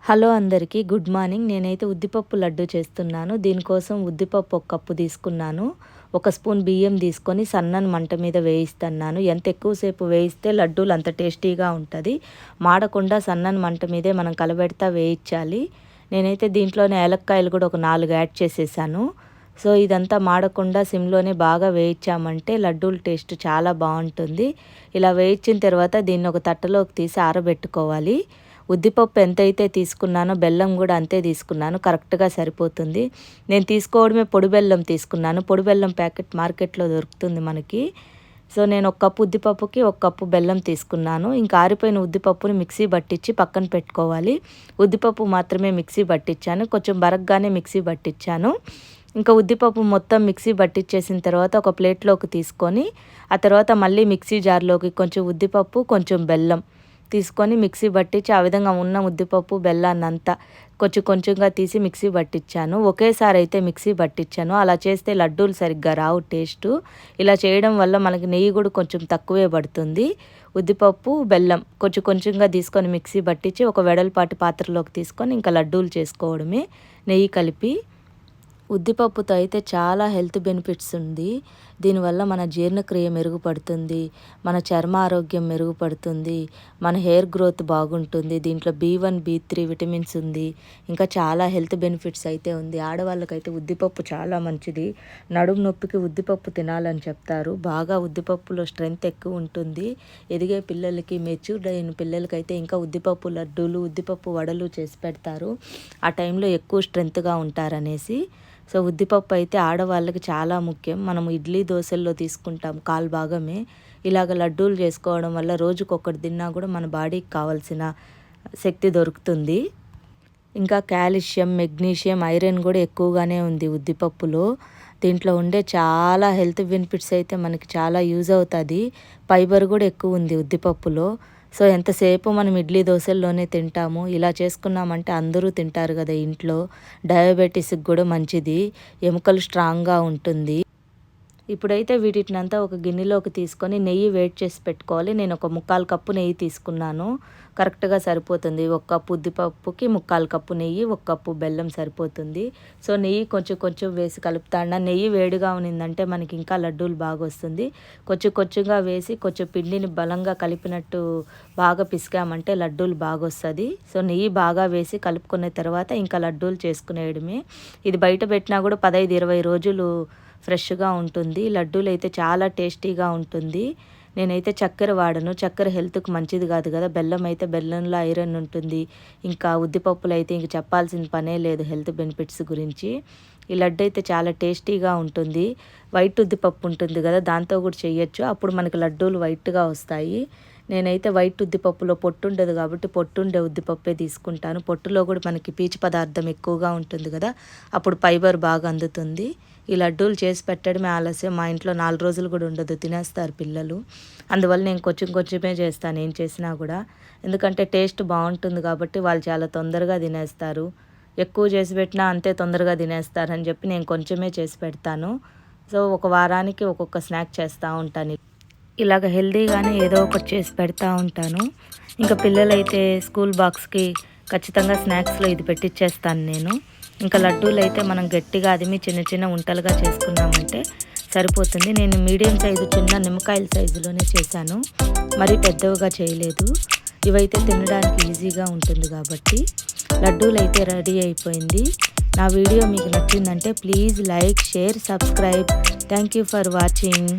Hello అందరికీ good morning. నేనైతే ఉద్దిపప్పు లడ్డు చేస్తున్నాను. దీనికోసం ఉద్దిపప్పు ఒక కప్పు తీసుకున్నాను. ఒక స్పూన్ బియ్యం తీసుకొని సన్నని మంట మీద వేయిస్తున్నాను. ఎంత ఎక్కువసేపు వేయిస్తే లడ్డూలు అంత టేస్టీగా ఉంటుంది. మాడకుండా సన్నని మంట మీదే మనం కలబెడతా వేయించాలి. నేనైతే దీంట్లోనే ఏలక్కాయలు కూడా ఒక 4 యాడ్ చేసేసాను. సో ఇదంతా మాడకుండా సిమ్లోనే బాగా వేయించామంటే లడ్డూల టేస్ట్ చాలా బాగుంటుంది. ఇలా వేయించిన తర్వాత దీన్ని ఒక తట్టలోకి తీసి ఆరబెట్టుకోవాలి. ఉద్దిపప్పు ఎంతైతే తీసుకున్నానో బెల్లం కూడా అంతే తీసుకున్నాను. కరెక్ట్గా సరిపోతుంది. నేను తీసుకోవడమే పొడి బెల్లం తీసుకున్నాను. పొడి బెల్లం ప్యాకెట్ మార్కెట్లో దొరుకుతుంది మనకి. సో నేను ఒక కప్పు ఉద్దిపప్పుకి ఒక కప్పు బెల్లం తీసుకున్నాను. ఇంకా ఆరిపోయిన ఉద్దిపప్పుని మిక్సీ పట్టించి పక్కన పెట్టుకోవాలి. ఉద్దిపప్పు మాత్రమే మిక్సీ పట్టించాను. కొంచెం బరగ్గానే మిక్సీ పట్టించాను. ఇంకా ఉద్దిపప్పు మొత్తం మిక్సీ పట్టించేసిన తర్వాత ఒక ప్లేట్లోకి తీసుకొని ఆ తర్వాత మళ్ళీ మిక్సీ జార్లోకి కొంచెం ఉద్దిపప్పు కొంచెం బెల్లం తీసుకొని మిక్సీ పట్టించి ఆ విధంగా ఉన్న ఉద్దిపప్పు బెల్లాన్ని అంతా కొంచెం కొంచెంగా తీసి మిక్సీ పట్టించాను. ఒకేసారి అయితే మిక్సీ పట్టించాను. అలా చేస్తే లడ్డూలు సరిగ్గా రావు టేస్టు. ఇలా చేయడం వల్ల మనకి నెయ్యి కూడా కొంచెం తక్కువే పడుతుంది. ఉద్దిపప్పు బెల్లం కొంచెం కొంచెంగా తీసుకొని మిక్సీ పట్టించి ఒక వెడల్పాటి పాత్రలోకి తీసుకొని ఇంకా లడ్డూలు చేసుకోవడమే నెయ్యి కలిపి. ఉద్దిపప్పుతో అయితే చాలా హెల్త్ బెనిఫిట్స్ ఉంది. దీనివల్ల మన జీర్ణక్రియ మెరుగుపడుతుంది, మన చర్మ ఆరోగ్యం మెరుగుపడుతుంది, మన హెయిర్ గ్రోత్ బాగుంటుంది. దీంట్లో B1, B3 విటమిన్స్ ఉంది. ఇంకా చాలా హెల్త్ బెనిఫిట్స్ అయితే ఉంది. ఆడవాళ్ళకైతే ఉద్దిపప్పు చాలా మంచిది. నడుము నొప్పికి ఉద్దిపప్పు తినాలని చెప్తారు. బాగా ఉద్దిపప్పులో స్ట్రెంగ్త్ ఎక్కువ ఉంటుంది. ఎదిగే పిల్లలకి, మెచ్యూర్డ్ అయిన పిల్లలకైతే ఇంకా ఉద్దిపప్పు లడ్డూలు, ఉద్దిపప్పు వడలు చేసి పెడతారు. ఆ టైంలో ఎక్కువ స్ట్రెంగ్త్గా ఉంటారనేసి. సో ఉద్దిపప్పు అయితే ఆడవాళ్ళకి చాలా ముఖ్యం. మనం ఇడ్లీ దోశల్లో తీసుకుంటాం కాలు భాగమే. ఇలాగ లడ్డూలు చేసుకోవడం వల్ల రోజుకొకటి తిన్నా కూడా మన బాడీకి కావాల్సిన శక్తి దొరుకుతుంది. ఇంకా కాల్షియం, మెగ్నీషియం, ఐరన్ కూడా ఎక్కువగానే ఉంది ఉద్దిపప్పులో. దీంట్లో ఉండే చాలా హెల్త్ బెనిఫిట్స్ అయితే మనకి చాలా యూజ్ అవుతుంది. ఫైబర్ కూడా ఎక్కువ ఉంది ఉద్దిపప్పులో. సో ఎంతసేపు మనం ఇడ్లీ దోశల్లోనే తింటాము. ఇలా చేసుకున్నామంటే అందరూ తింటారు కదా ఇంట్లో. డయాబెటీస్కి కూడా మంచిది. ఎముకలు స్ట్రాంగ్గా ఉంటుంది. ఇప్పుడైతే వీటినంతా ఒక గిన్నెలోకి తీసుకొని నెయ్యి వేడి చేసి పెట్టుకోవాలి. నేను ఒక 3/4 కప్పు నెయ్యి తీసుకున్నాను. కరెక్ట్గా సరిపోతుంది. 1 కప్పు ఉద్దిపప్పుకి 3/4 కప్పు నెయ్యి, 1 కప్పు బెల్లం సరిపోతుంది. సో నెయ్యి కొంచెం కొంచెం వేసి కలుపుతాను. నెయ్యి వేడిగా ఉన్నిందంటే మనకి ఇంకా లడ్డూలు బాగా వస్తుంది. కొంచెం కొంచెంగా వేసి కొంచెం పిండిని బలంగా కలిపినట్టు బాగా పిసికామంటే లడ్డూలు బాగా వస్తుంది. సో నెయ్యి బాగా వేసి కలుపుకున్న తర్వాత ఇంకా లడ్డూలు చేసుకునేయడమే. ఇది బయట పెట్టినా కూడా 15-20 రోజులు ఫ్రెష్గా ఉంటుంది. లడ్డూలు అయితే చాలా టేస్టీగా ఉంటుంది. నేనైతే చక్కెర వాడను. చక్కెర హెల్త్కి మంచిది కాదు కదా. బెల్లం అయితే బెల్లంలో ఐరన్ ఉంటుంది. ఇంకా ఉద్దిపప్పులు అయితే ఇంక చెప్పాల్సిన పనే లేదు హెల్త్ బెనిఫిట్స్ గురించి. ఈ లడ్డు అయితే చాలా టేస్టీగా ఉంటుంది. వైట్ ఉద్దిపప్పు ఉంటుంది కదా, దాంతో కూడా చేయొచ్చు. అప్పుడు మనకి లడ్డూలు వైట్గా వస్తాయి. నేనైతే వైట్ ఉద్దిపప్పులో పొట్టు ఉండదు కాబట్టి పొట్టుండే ఉద్దిపప్పే తీసుకుంటాను. పొట్టులో కూడా మనకి పీచు పదార్థం ఎక్కువగా ఉంటుంది కదా, అప్పుడు ఫైబర్ బాగా అందుతుంది. ఈ లడ్డూలు చేసి పెట్టడమే ఆలస్యం. మా ఇంట్లో 4 రోజులు కూడా ఉండదు, తినేస్తారు పిల్లలు. అందువల్ల నేను కొంచెం కొంచెమే చేస్తాను ఏం చేసినా కూడా. ఎందుకంటే టేస్ట్ బాగుంటుంది కాబట్టి వాళ్ళు చాలా తొందరగా తినేస్తారు. ఎక్కువ చేసి పెట్టినా అంతే తొందరగా తినేస్తారని చెప్పి నేను కొంచెమే చేసి పెడతాను. సో ఒక వారానికి ఒక్కొక్క స్నాక్ చేస్తూ ఉంటాను. ఇలాగ హెల్దీగానే ఏదో ఒకటి చేసి పెడతా ఉంటాను. ఇంకా పిల్లలైతే స్కూల్ బాక్స్కి ఖచ్చితంగా స్నాక్స్లో ఇది పెట్టిచ్చేస్తాను నేను. ఇంకా లడ్డూలు అయితే మనం గట్టిగా అదిమి చిన్న చిన్న ఉంటలుగా చేసుకున్నామంటే సరిపోతుంది. నేను మీడియం సైజు చిన్న నిమ్మకాయల సైజులోనే చేశాను. మరీ పెద్దవిగా చేయలేదు. ఇవైతే తినడానికి ఈజీగా ఉంటుంది కాబట్టి. లడ్డూలు అయితే రెడీ అయిపోయింది. నా వీడియో మీకు నచ్చిందంటే please like, share, subscribe. Thank you for watching.